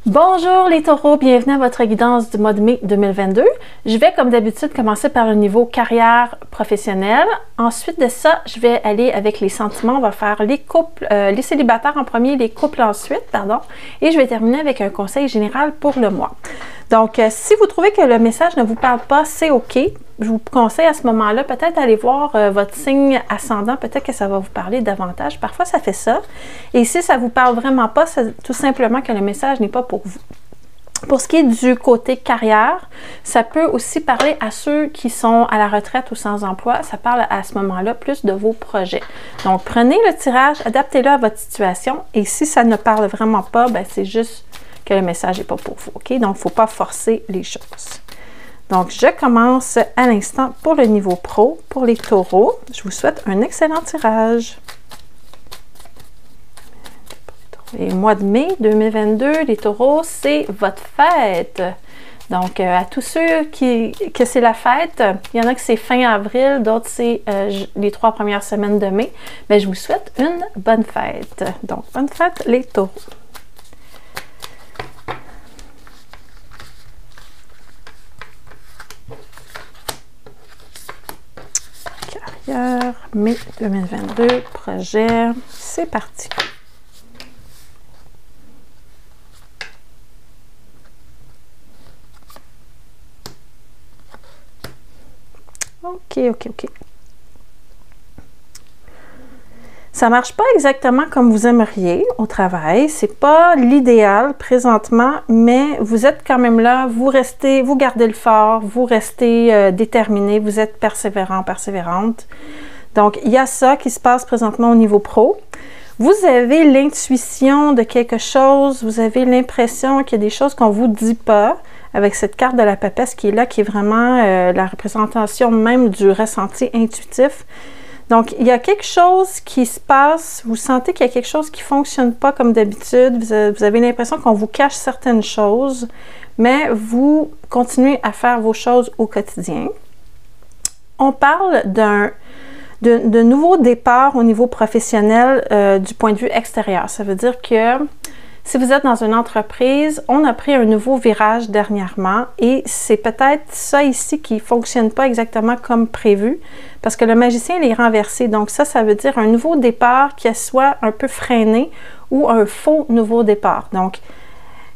Bonjour les taureaux, bienvenue à votre guidance du mois de mai 2022. Je vais comme d'habitude commencer par le niveau carrière professionnelle. Ensuite de ça, je vais aller avec les sentiments. On va faire les couples, les célibataires en premier, les couples ensuite, pardon. Et je vais terminer avec un conseil général pour le mois. Donc, si vous trouvez que le message ne vous parle pas, c'est OK. Je vous conseille à ce moment-là, peut-être aller voir votre signe ascendant, peut-être que ça va vous parler davantage. Parfois, ça fait ça. Et si ça ne vous parle vraiment pas, c'est tout simplement que le message n'est pas pour vous. Pour ce qui est du côté carrière, ça peut aussi parler à ceux qui sont à la retraite ou sans emploi. Ça parle à ce moment-là plus de vos projets. Donc, prenez le tirage, adaptez-le à votre situation. Et si ça ne parle vraiment pas, ben, c'est juste que le message n'est pas pour vous. OK? Donc, il ne faut pas forcer les choses. Donc, je commence à l'instant pour le niveau pro. Pour les taureaux, je vous souhaite un excellent tirage. Et mois de mai 2022, les taureaux, c'est votre fête. Donc, à tous ceux que c'est la fête, il y en a que c'est fin avril, d'autres c'est les 3 premières semaines de mai. Mais je vous souhaite une bonne fête. Donc, bonne fête les taureaux. Mai 2022, projet, c'est parti. OK. Ça marche pas exactement comme vous aimeriez au travail. C'est pas l'idéal présentement, mais vous êtes quand même là. Vous gardez le fort, vous restez déterminé, vous êtes persévérant, persévérante. Donc, il y a ça qui se passe présentement au niveau pro. Vous avez l'intuition de quelque chose, vous avez l'impression qu'il y a des choses qu'on ne vous dit pas avec cette carte de la papesse qui est là, qui est vraiment la représentation même du ressenti intuitif. Donc, il y a quelque chose qui se passe, vous sentez qu'il y a quelque chose qui ne fonctionne pas comme d'habitude, vous avez l'impression qu'on vous cache certaines choses, mais vous continuez à faire vos choses au quotidien. On parle de nouveaux départs au niveau professionnel du point de vue extérieur. Ça veut dire que si vous êtes dans une entreprise, on a pris un nouveau virage dernièrement et c'est peut-être ça ici qui ne fonctionne pas exactement comme prévu parce que le magicien il est renversé. Donc ça veut dire un nouveau départ qui soit un peu freiné ou un faux nouveau départ. Donc,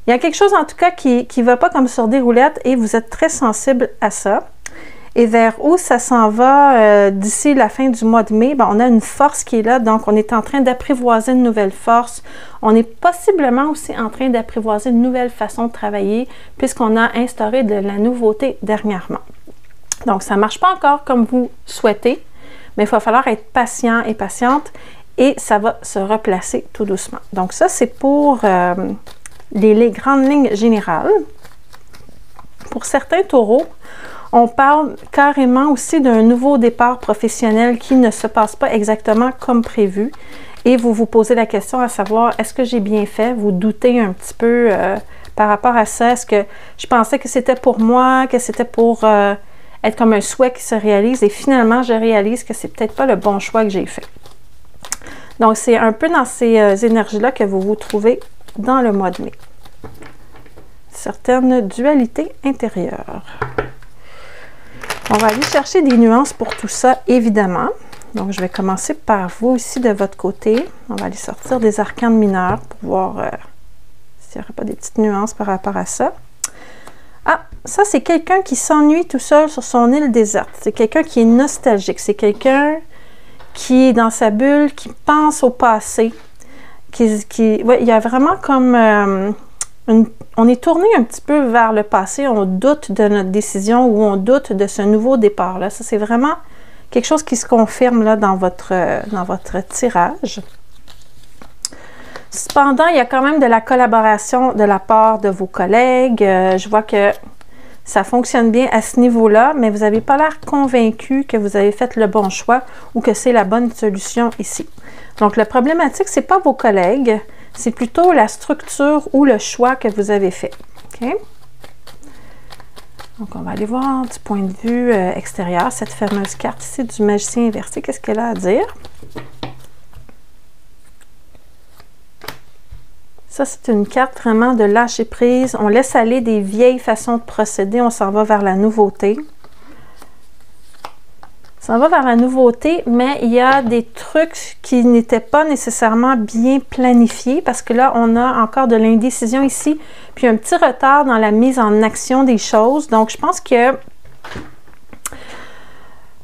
il y a quelque chose en tout cas qui ne va pas comme sur des roulettes et vous êtes très sensible à ça. Et vers où ça s'en va d'ici la fin du mois de mai, ben, on a une force qui est là, donc on est en train d'apprivoiser une nouvelle force. On est possiblement aussi en train d'apprivoiser une nouvelle façon de travailler puisqu'on a instauré de la nouveauté dernièrement. Donc, ça ne marche pas encore comme vous souhaitez, mais il va falloir être patient et patiente et ça va se replacer tout doucement. Donc, ça, c'est pour les grandes lignes générales. Pour certains taureaux, on parle carrément aussi d'un nouveau départ professionnel qui ne se passe pas exactement comme prévu. Et vous vous posez la question à savoir, est-ce que j'ai bien fait? Vous doutez un petit peu par rapport à ça. Est-ce que je pensais que c'était pour moi, que c'était pour être comme un souhait qui se réalise? Et finalement, je réalise que c'est peut-être pas le bon choix que j'ai fait. Donc, c'est un peu dans ces énergies-là que vous vous trouvez dans le mois de mai. Certaines dualités intérieures. On va aller chercher des nuances pour tout ça, évidemment. Donc, je vais commencer par vous ici de votre côté. On va aller sortir des arcanes mineurs pour voir s'il n'y aurait pas des petites nuances par rapport à ça. Ah, ça, c'est quelqu'un qui s'ennuie tout seul sur son île déserte. C'est quelqu'un qui est nostalgique. C'est quelqu'un qui est dans sa bulle, qui pense au passé. Ouais, il y a vraiment comme... on est tourné un petit peu vers le passé, on doute de notre décision ou on doute de ce nouveau départ-là. Ça, c'est vraiment quelque chose qui se confirme là, dans votre tirage. Cependant, il y a quand même de la collaboration de la part de vos collègues. Je vois que ça fonctionne bien à ce niveau-là, mais vous n'avez pas l'air convaincu que vous avez fait le bon choix ou que c'est la bonne solution ici. Donc, la problématique, ce n'est pas vos collègues, c'est plutôt la structure ou le choix que vous avez fait. OK? Donc, on va aller voir du point de vue extérieur, cette fameuse carte ici du magicien inversé. Qu'est-ce qu'elle a à dire? Ça, c'est une carte vraiment de lâcher prise. On laisse aller des vieilles façons de procéder. On s'en va vers la nouveauté. On s'en va vers la nouveauté, mais il y a des trucs qui n'étaient pas nécessairement bien planifiés parce que là, on a encore de l'indécision ici, puis un petit retard dans la mise en action des choses. Donc, je pense que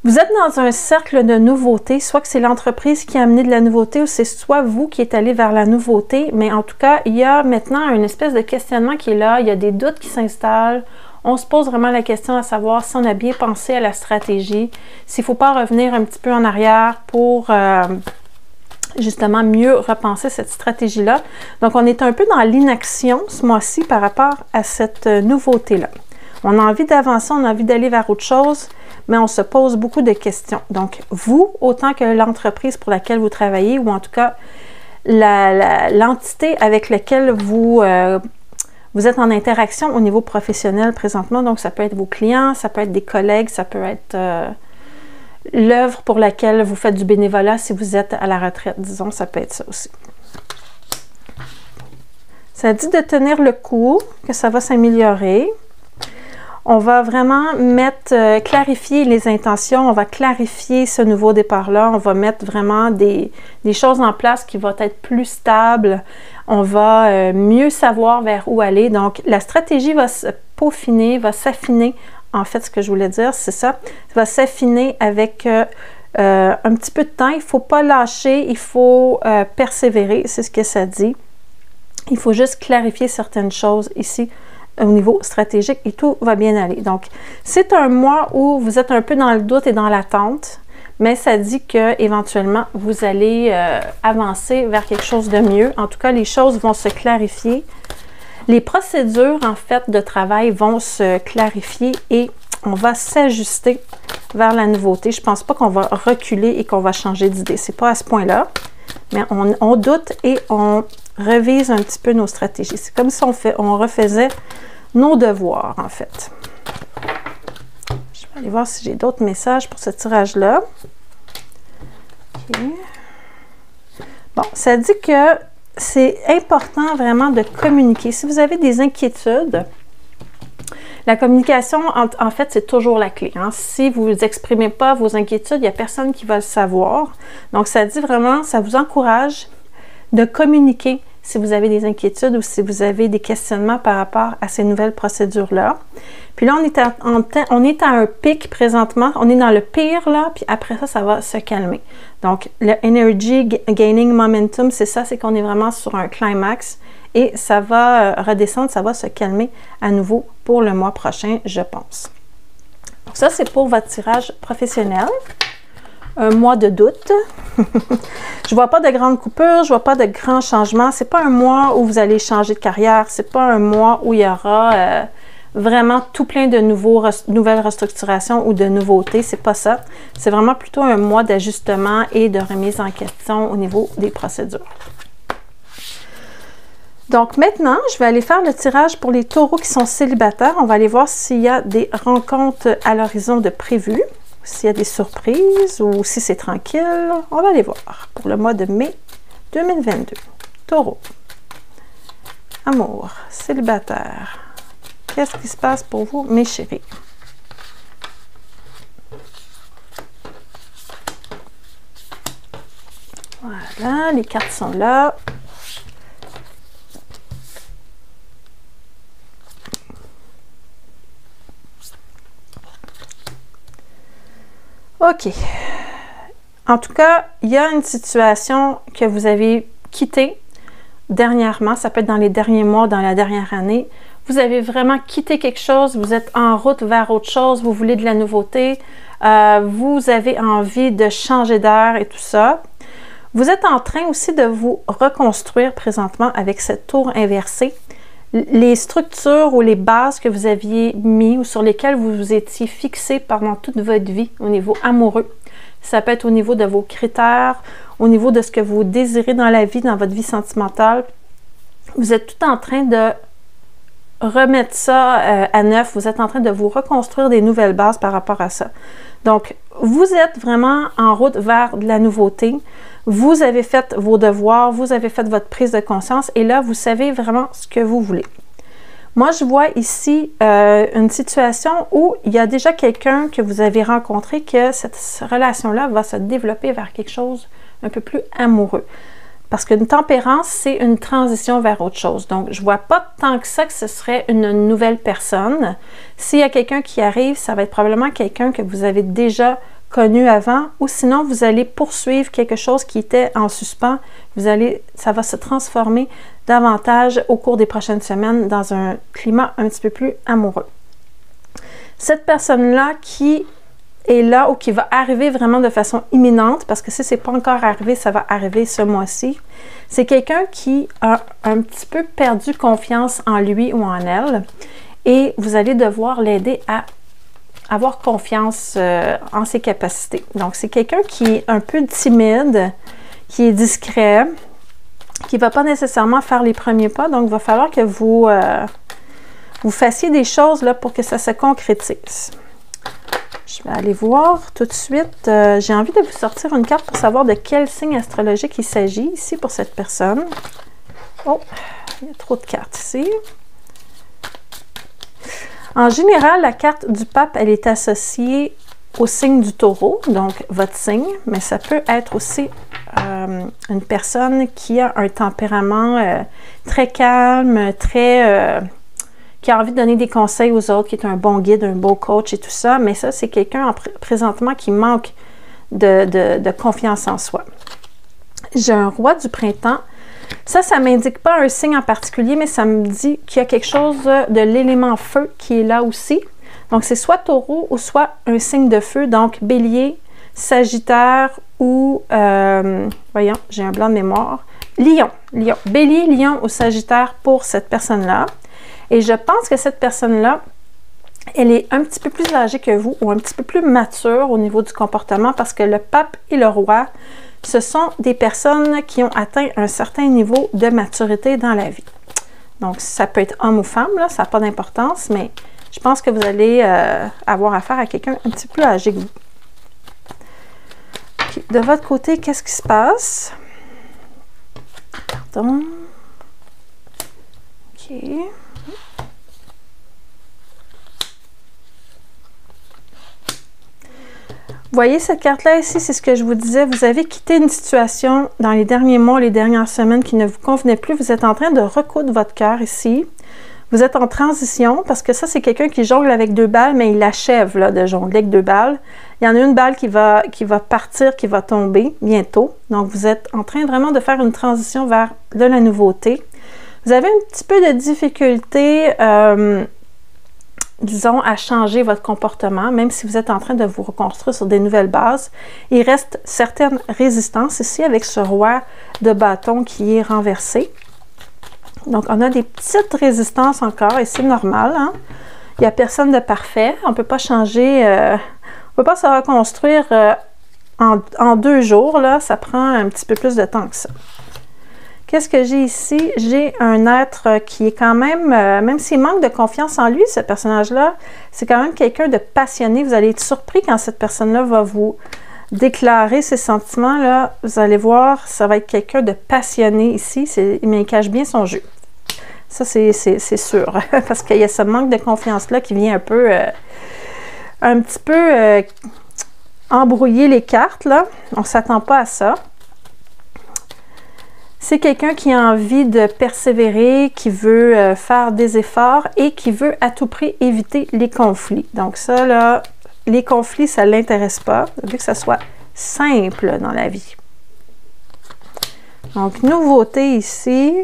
vous êtes dans un cercle de nouveauté, soit que c'est l'entreprise qui a amené de la nouveauté ou c'est soit vous qui êtes allé vers la nouveauté, mais en tout cas, il y a maintenant une espèce de questionnement qui est là, il y a des doutes qui s'installent, on se pose vraiment la question à savoir si on a bien pensé à la stratégie, s'il ne faut pas revenir un petit peu en arrière pour justement mieux repenser cette stratégie-là. Donc, on est un peu dans l'inaction ce mois-ci par rapport à cette nouveauté-là. On a envie d'avancer, on a envie d'aller vers autre chose, mais on se pose beaucoup de questions. Donc, vous, autant que l'entreprise pour laquelle vous travaillez, ou en tout cas, l'entité avec laquelle vous êtes en interaction au niveau professionnel présentement. Donc, ça peut être vos clients, ça peut être des collègues, ça peut être l'œuvre pour laquelle vous faites du bénévolat si vous êtes à la retraite, disons, ça peut être ça aussi. Ça dit de tenir le coup, que ça va s'améliorer. On va vraiment clarifier les intentions, on va clarifier ce nouveau départ-là, on va mettre vraiment des choses en place qui vont être plus stables, on va mieux savoir vers où aller. Donc, la stratégie va se peaufiner, va s'affiner. En fait, ce que je voulais dire, c'est ça. Ça va s'affiner avec un petit peu de temps. Il ne faut pas lâcher, il faut persévérer, c'est ce que ça dit. Il faut juste clarifier certaines choses ici au niveau stratégique et tout va bien aller. Donc, c'est un mois où vous êtes un peu dans le doute et dans l'attente, mais ça dit que éventuellement vous allez avancer vers quelque chose de mieux. En tout cas, les choses vont se clarifier. Les procédures, en fait, de travail vont se clarifier et on va s'ajuster vers la nouveauté. Je ne pense pas qu'on va reculer et qu'on va changer d'idée. C'est pas à ce point-là, mais on doute et on revise un petit peu nos stratégies. C'est comme si on refaisait nos devoirs, en fait. Je vais aller voir si j'ai d'autres messages pour ce tirage-là. Okay. Bon, ça dit que c'est important vraiment de communiquer. Si vous avez des inquiétudes, la communication, en fait, c'est toujours la clé. Hein? Si vous n'exprimez pas vos inquiétudes, il n'y a personne qui va le savoir. Donc, ça dit vraiment, ça vous encourage de communiquer si vous avez des inquiétudes ou si vous avez des questionnements par rapport à ces nouvelles procédures-là. Puis là, on est à un pic présentement, on est dans le pire là, puis après ça, ça va se calmer. Donc, le Energy Gaining Momentum, c'est ça, c'est qu'on est vraiment sur un climax et ça va redescendre, ça va se calmer à nouveau pour le mois prochain, je pense. Donc ça, c'est pour votre tirage professionnel. Un mois de doute. Je vois pas de grandes coupures, je vois pas de grands changements. C'est pas un mois où vous allez changer de carrière. C'est pas un mois où il y aura vraiment tout plein de nouvelles restructurations ou de nouveautés. C'est pas ça. C'est vraiment plutôt un mois d'ajustement et de remise en question au niveau des procédures. Donc maintenant, je vais aller faire le tirage pour les taureaux qui sont célibataires. On va aller voir s'il y a des rencontres à l'horizon de prévues. S'il y a des surprises ou si c'est tranquille, on va aller voir pour le mois de mai 2022. Taureau. Amour. Célibataire. Qu'est-ce qui se passe pour vous, mes chéris? Voilà, les cartes sont là. OK. En tout cas, il y a une situation que vous avez quittée dernièrement. Ça peut être dans les derniers mois, dans la dernière année. Vous avez vraiment quitté quelque chose. Vous êtes en route vers autre chose. Vous voulez de la nouveauté. Vous avez envie de changer d'air et tout ça. Vous êtes en train aussi de vous reconstruire présentement avec cette tour inversée. Les structures ou les bases que vous aviez mis ou sur lesquelles vous vous étiez fixé pendant toute votre vie au niveau amoureux. Ça peut être au niveau de vos critères, au niveau de ce que vous désirez dans la vie, dans votre vie sentimentale. Vous êtes tout en train de remettre ça à neuf. Vous êtes en train de vous reconstruire des nouvelles bases par rapport à ça. Donc, vous êtes vraiment en route vers de la nouveauté. Vous avez fait vos devoirs, vous avez fait votre prise de conscience et là, vous savez vraiment ce que vous voulez. Moi, je vois ici une situation où il y a déjà quelqu'un que vous avez rencontré, que cette relation-là va se développer vers quelque chose un peu plus amoureux. Parce qu'une tempérance, c'est une transition vers autre chose. Donc, je ne vois pas tant que ça que ce serait une nouvelle personne. S'il y a quelqu'un qui arrive, ça va être probablement quelqu'un que vous avez déjà connu avant, ou sinon, vous allez poursuivre quelque chose qui était en suspens. Ça va se transformer davantage au cours des prochaines semaines dans un climat un petit peu plus amoureux. Cette personne-là qui est là ou qui va arriver vraiment de façon imminente, parce que si ce n'est pas encore arrivé, ça va arriver ce mois-ci, c'est quelqu'un qui a un petit peu perdu confiance en lui ou en elle et vous allez devoir l'aider à avoir confiance en ses capacités. Donc, c'est quelqu'un qui est un peu timide, qui est discret, qui ne va pas nécessairement faire les premiers pas. Donc, il va falloir que vous fassiez des choses là, pour que ça se concrétise. Je vais aller voir tout de suite. J'ai envie de vous sortir une carte pour savoir de quel signe astrologique il s'agit ici pour cette personne. Oh, il y a trop de cartes ici. En général, la carte du pape, elle est associée au signe du taureau, donc votre signe, mais ça peut être aussi une personne qui a un tempérament très calme, qui a envie de donner des conseils aux autres, qui est un bon guide, un beau coach et tout ça, mais ça, c'est quelqu'un présentement qui manque de confiance en soi. J'ai un roi du printemps. Ça ne m'indique pas un signe en particulier, mais ça me dit qu'il y a quelque chose de l'élément feu qui est là aussi. Donc, c'est soit taureau ou soit un signe de feu, donc bélier, sagittaire ou, voyons, j'ai un blanc de mémoire, lion. Bélier, lion ou sagittaire pour cette personne-là. Et je pense que cette personne-là, elle est un petit peu plus âgée que vous ou un petit peu plus mature au niveau du comportement parce que le pape et le roi, ce sont des personnes qui ont atteint un certain niveau de maturité dans la vie. Donc, ça peut être homme ou femme, là, ça n'a pas d'importance, mais je pense que vous allez avoir affaire à quelqu'un un petit peu plus âgé que vous. Okay. De votre côté, qu'est-ce qui se passe? Pardon. OK. Vous voyez cette carte-là ici, c'est ce que je vous disais. Vous avez quitté une situation dans les derniers mois, les dernières semaines qui ne vous convenait plus. Vous êtes en train de recoudre votre cœur ici. Vous êtes en transition parce que ça, c'est quelqu'un qui jongle avec deux balles, mais il achève là, de jongler avec deux balles. Il y en a une balle qui va partir, qui va tomber bientôt. Donc, vous êtes en train vraiment de faire une transition vers de la nouveauté. Vous avez un petit peu de difficulté, disons, à changer votre comportement, même si vous êtes en train de vous reconstruire sur des nouvelles bases. Il reste certaines résistances ici avec ce roi de bâton qui est renversé. Donc, on a des petites résistances encore et c'est normal. Hein? Il n'y a personne de parfait. On ne peut pas changer, on ne peut pas se reconstruire en 2 jours. Là, ça prend un petit peu plus de temps que ça. Qu'est-ce que j'ai ici? J'ai un être qui est quand même s'il manque de confiance en lui, ce personnage-là, c'est quand même quelqu'un de passionné. Vous allez être surpris quand cette personne-là va vous déclarer ses sentiments. Là, vous allez voir, ça va être quelqu'un de passionné ici, mais il cache bien son jeu. Ça, c'est sûr, parce qu'il y a ce manque de confiance-là qui vient un petit peu embrouiller les cartes, là. On ne s'attend pas à ça. C'est quelqu'un qui a envie de persévérer, qui veut faire des efforts et qui veut à tout prix éviter les conflits. Donc ça, là, les conflits, ça ne l'intéresse pas, vu que ça soit simple dans la vie. Donc, nouveauté ici.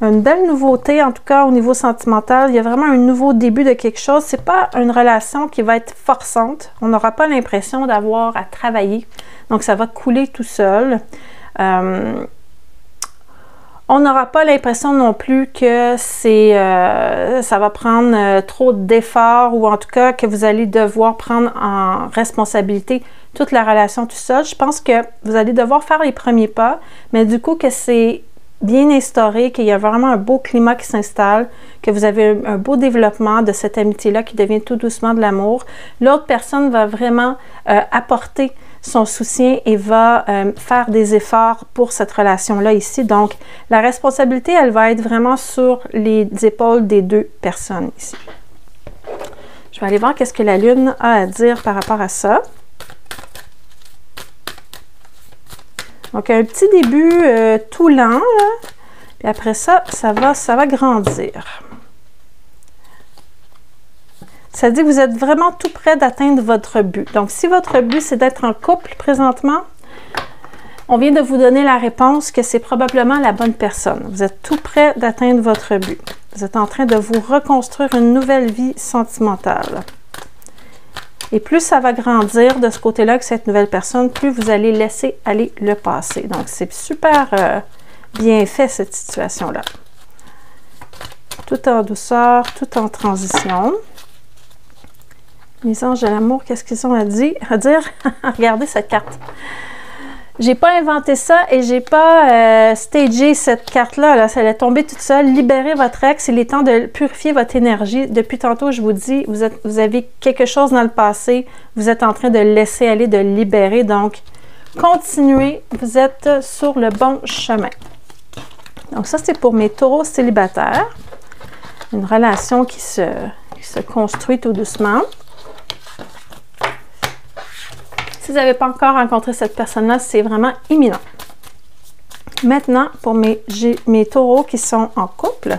Une belle nouveauté, en tout cas au niveau sentimental. Il y a vraiment un nouveau début de quelque chose. Ce n'est pas une relation qui va être forçante. On n'aura pas l'impression d'avoir à travailler. Donc, ça va couler tout seul. On n'aura pas l'impression non plus que ça va prendre trop d'efforts ou en tout cas que vous allez devoir prendre en responsabilité toute la relation tout seul. Je pense que vous allez devoir faire les premiers pas, mais du coup que c'est bien instauré, qu'il y a vraiment un beau climat qui s'installe, que vous avez un beau développement de cette amitié-là qui devient tout doucement de l'amour. L'autre personne va vraiment apporter son soutien et va faire des efforts pour cette relation-là ici. Donc, la responsabilité, elle va être vraiment sur les épaules des deux personnes ici. Je vais aller voir qu'est-ce que la Lune a à dire par rapport à ça. Donc, un petit début tout lent, là. Puis après ça, ça va grandir. Ça dit que vous êtes vraiment tout près d'atteindre votre but. Donc, si votre but, c'est d'être en couple présentement, on vient de vous donner la réponse que c'est probablement la bonne personne. Vous êtes tout près d'atteindre votre but. Vous êtes en train de vous reconstruire une nouvelle vie sentimentale. Et plus ça va grandir de ce côté-là que cette nouvelle personne, plus vous allez laisser aller le passé. Donc, c'est super bien fait, cette situation-là. Tout en douceur, tout en transition. Les anges de l'amour, qu'est-ce qu'ils ont à dire? Regardez cette carte. J'ai pas inventé ça et j'ai pas stagé cette carte-là. Là. Elle est tombée toute seule. Libérez votre ex. Il est temps de purifier votre énergie. Depuis tantôt, je vous dis, vous avez quelque chose dans le passé. Vous êtes en train de laisser aller, de libérer. Donc, continuez. Vous êtes sur le bon chemin. Donc, ça, c'est pour mes taureaux célibataires. Une relation qui se construit tout doucement. Si vous n'avez pas encore rencontré cette personne-là, c'est vraiment imminent. Maintenant, pour mes taureaux qui sont en couple,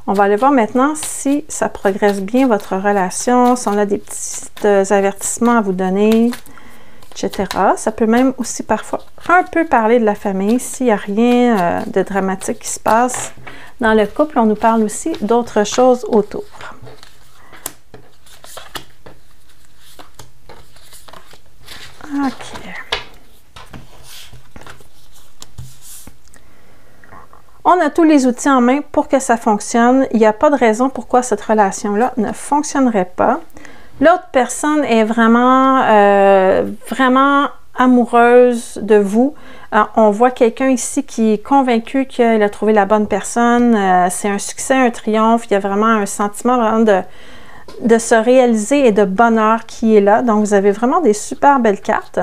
on va aller voir maintenant si ça progresse bien votre relation, si on a des petits avertissements à vous donner, etc. Ça peut même aussi parfois un peu parler de la famille. S'il n'y a rien de dramatique qui se passe dans le couple, on nous parle aussi d'autres choses autour. OK. On a tous les outils en main pour que ça fonctionne. Il n'y a pas de raison pourquoi cette relation-là ne fonctionnerait pas. L'autre personne est vraiment, vraiment amoureuse de vous. On voit quelqu'un ici qui est convaincu qu'il a trouvé la bonne personne. C'est un succès, un triomphe. Il y a vraiment un sentiment vraiment de se réaliser et de bonheur qui est là. Donc, vous avez vraiment des super belles cartes.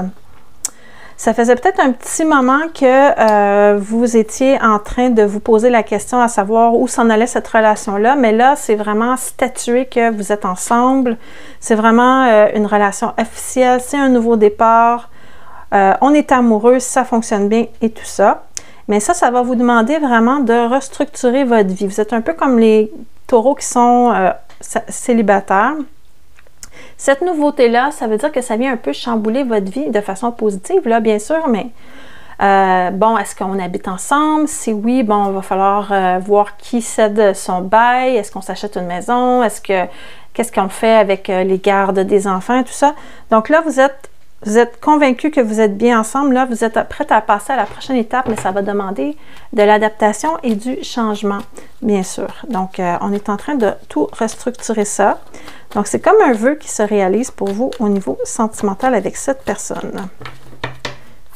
Ça faisait peut-être un petit moment que vous étiez en train de vous poser la question à savoir où s'en allait cette relation-là, mais là, c'est vraiment statué que vous êtes ensemble. C'est vraiment une relation officielle, c'est un nouveau départ. On est amoureux, ça fonctionne bien et tout ça. Mais ça va vous demander vraiment de restructurer votre vie. Vous êtes un peu comme les taureaux qui sont célibataire. Cette nouveauté-là, ça veut dire que ça vient un peu chambouler votre vie de façon positive, là, bien sûr, mais bon, est-ce qu'on habite ensemble? Si oui, bon, il va falloir voir qui cède son bail. Est-ce qu'on s'achète une maison? Qu'est-ce qu'on fait avec les gardes des enfants, tout ça? Donc là, vous êtes convaincu que vous êtes bien ensemble. Là, vous êtes prête à passer à la prochaine étape, mais ça va demander de l'adaptation et du changement, bien sûr. Donc, on est en train de tout restructurer ça. Donc, c'est comme un vœu qui se réalise pour vous au niveau sentimental avec cette personne.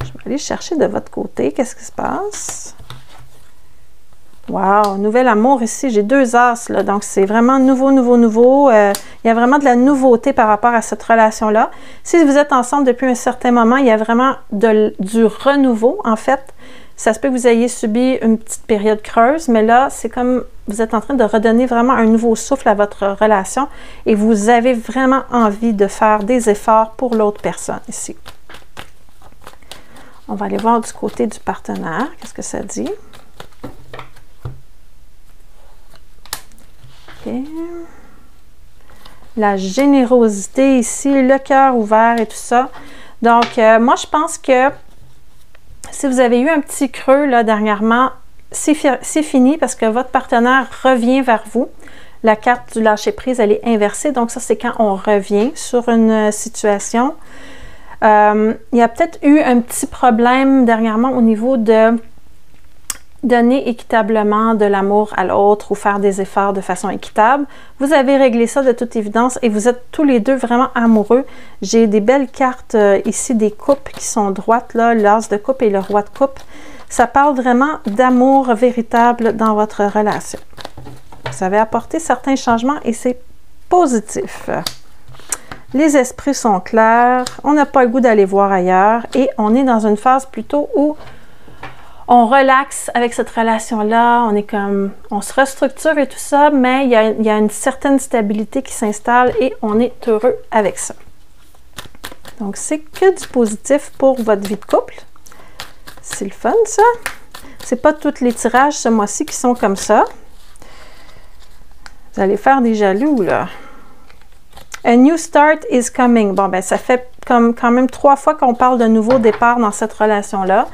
Je vais aller chercher de votre côté. Qu'est-ce qui se passe? Wow! Nouvel amour ici. J'ai 2 as, là. Donc, c'est vraiment nouveau, nouveau, nouveau. Il y a vraiment de la nouveauté par rapport à cette relation-là. Si vous êtes ensemble depuis un certain moment, il y a vraiment du renouveau, en fait. Ça se peut que vous ayez subi une petite période creuse, mais là, c'est comme vous êtes en train de redonner vraiment un nouveau souffle à votre relation et vous avez vraiment envie de faire des efforts pour l'autre personne ici. On va aller voir du côté du partenaire. Qu'est-ce que ça dit? OK. La générosité ici, le cœur ouvert et tout ça. Donc, moi, je pense que si vous avez eu un petit creux là dernièrement, c'est fini parce que votre partenaire revient vers vous. La carte du lâcher-prise, elle est inversée. Donc, ça, c'est quand on revient sur une situation. Il y a peut-être eu un petit problème dernièrement au niveau de donner équitablement de l'amour à l'autre ou faire des efforts de façon équitable. Vous avez réglé ça de toute évidence et vous êtes tous les deux vraiment amoureux. J'ai des belles cartes ici, des coupes qui sont droites, là, l'as de coupe et le roi de coupe. ça parle vraiment d'amour véritable dans votre relation. Vous avez apporté certains changements et c'est positif. Les esprits sont clairs, on n'a pas le goût d'aller voir ailleurs et on est dans une phase plutôt où on relaxe avec cette relation-là, on est comme, on se restructure et tout ça, mais il y a une certaine stabilité qui s'installe et on est heureux avec ça. Donc, c'est que du positif pour votre vie de couple. C'est le fun, ça. C'est pas tous les tirages ce mois-ci qui sont comme ça. Vous allez faire des jaloux, là. A new start is coming. Bon, ben ça fait comme quand même 3 fois qu'on parle de nouveau départ dans cette relation-là.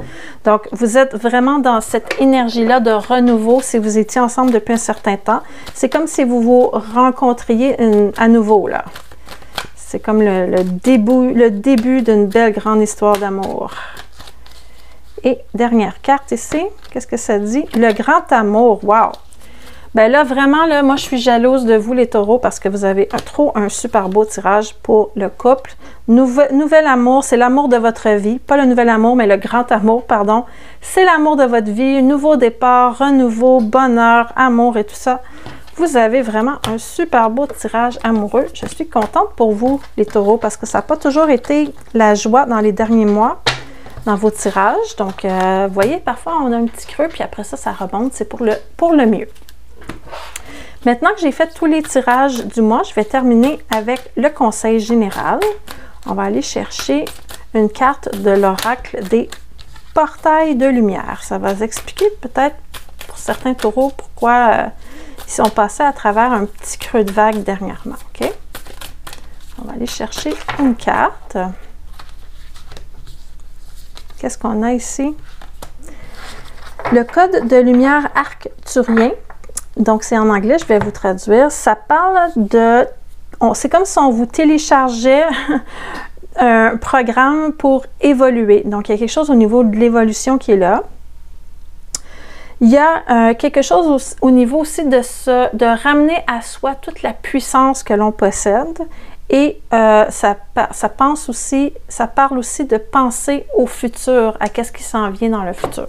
Donc, vous êtes vraiment dans cette énergie-là de renouveau si vous étiez ensemble depuis un certain temps. C'est comme si vous vous rencontriez à nouveau, là. C'est comme le début d'une belle grande histoire d'amour. Et dernière carte ici, qu'est-ce que ça dit? Le grand amour, wow! Ben là, vraiment, là, moi, je suis jalouse de vous, les taureaux, parce que vous avez un super beau tirage pour le couple. Nouvel amour, c'est l'amour de votre vie. Pas le nouvel amour, mais le grand amour, pardon. C'est l'amour de votre vie, nouveau départ, renouveau, bonheur, amour et tout ça. Vous avez vraiment un super beau tirage amoureux. Je suis contente pour vous, les taureaux, parce que ça n'a pas toujours été la joie dans les derniers mois dans vos tirages. Donc, vous voyez, parfois, on a un petit creux, puis après ça, ça remonte. C'est pour le mieux. Maintenant que j'ai fait tous les tirages du mois, je vais terminer avec le conseil général. On va aller chercher une carte de l'oracle des portails de lumière. Ça va vous expliquer peut-être pour certains taureaux pourquoi ils sont passés à travers un petit creux de vague dernièrement. OK? On va aller chercher une carte. Qu'est-ce qu'on a ici? Le code de lumière arcturien. Donc, c'est en anglais, je vais vous traduire. Ça parle de... C'est comme si on vous téléchargeait un programme pour évoluer. Donc, il y a quelque chose au niveau de l'évolution qui est là. Il y a quelque chose au niveau aussi de ramener à soi toute la puissance que l'on possède. Et ça parle aussi de penser au futur, à qu'est-ce qui s'en vient dans le futur.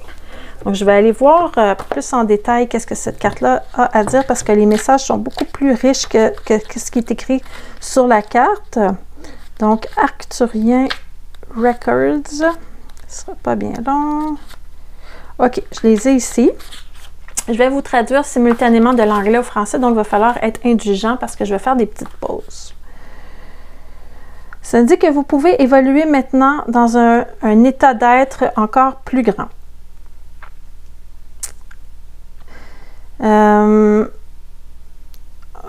Donc, je vais aller voir plus en détail qu'est-ce que cette carte-là a à dire parce que les messages sont beaucoup plus riches que ce qui est écrit sur la carte. Donc, Arcturien Records. Ce ne sera pas bien long. OK, je les ai ici. Je vais vous traduire simultanément de l'anglais au français, donc il va falloir être indulgent parce que je vais faire des petites pauses. Ça dit que vous pouvez évoluer maintenant dans un état d'être encore plus grand.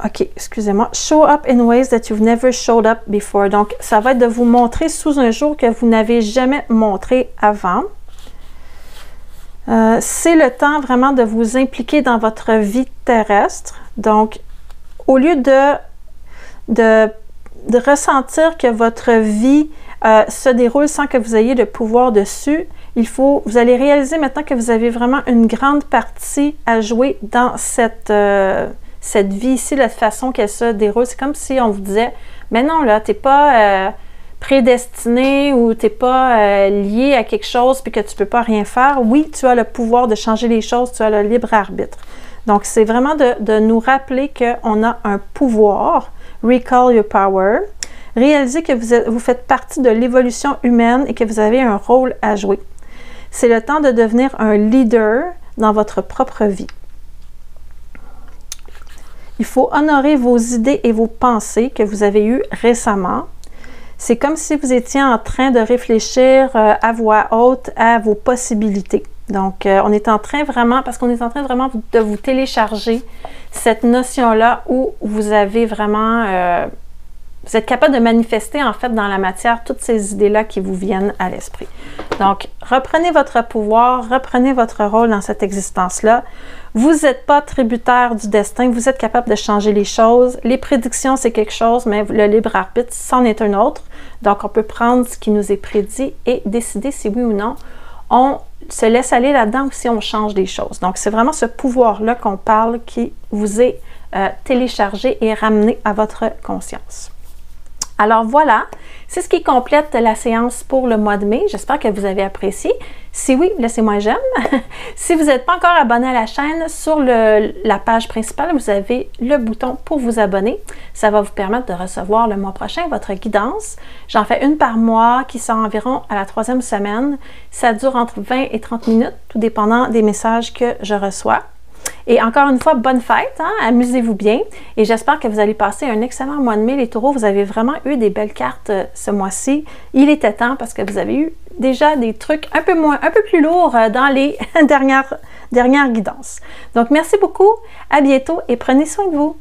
OK, excusez-moi. Show up in ways that you've never showed up before. Donc, ça va être de vous montrer sous un jour que vous n'avez jamais montré avant. C'est le temps vraiment de vous impliquer dans votre vie terrestre. Donc, au lieu de ressentir que votre vie se déroule sans que vous ayez de pouvoir dessus, vous allez réaliser maintenant que vous avez vraiment une grande partie à jouer dans cette vie ici, la façon qu'elle se déroule. C'est comme si on vous disait, mais non, là, tu n'es pas prédestiné ou tu n'es pas lié à quelque chose puis que tu ne peux pas rien faire. Oui, tu as le pouvoir de changer les choses, tu as le libre arbitre. Donc, c'est vraiment de nous rappeler qu'on a un pouvoir. Recall your power. Réalisez que vous faites partie de l'évolution humaine et que vous avez un rôle à jouer. C'est le temps de devenir un leader dans votre propre vie. Il faut honorer vos idées et vos pensées que vous avez eues récemment. C'est comme si vous étiez en train de réfléchir à voix haute à vos possibilités. Donc, on est en train vraiment, parce qu'on est en train vraiment de vous télécharger cette notion-là où vous avez vraiment... vous êtes capable de manifester, en fait, dans la matière, toutes ces idées-là qui vous viennent à l'esprit. Donc, reprenez votre pouvoir, reprenez votre rôle dans cette existence-là. Vous n'êtes pas tributaire du destin, vous êtes capable de changer les choses. Les prédictions, c'est quelque chose, mais le libre arbitre, c'en est un autre. Donc, on peut prendre ce qui nous est prédit et décider si oui ou non on se laisse aller là-dedans ou si on change des choses. Donc, c'est vraiment ce pouvoir-là qu'on parle qui vous est téléchargé et ramené à votre conscience. Alors voilà, c'est ce qui complète la séance pour le mois de mai. J'espère que vous avez apprécié. Si oui, laissez-moi un j'aime. Si vous n'êtes pas encore abonné à la chaîne, sur la page principale, vous avez le bouton pour vous abonner. Ça va vous permettre de recevoir le mois prochain votre guidance. J'en fais une par mois qui sort environ à la 3e semaine. Ça dure entre 20 et 30 minutes, tout dépendant des messages que je reçois. Et encore une fois, bonne fête, hein? Amusez-vous bien et j'espère que vous allez passer un excellent mois de mai. Les taureaux, vous avez vraiment eu des belles cartes ce mois-ci. Il était temps parce que vous avez eu déjà des trucs un peu plus lourds dans les dernières guidances. Donc, merci beaucoup, à bientôt et prenez soin de vous.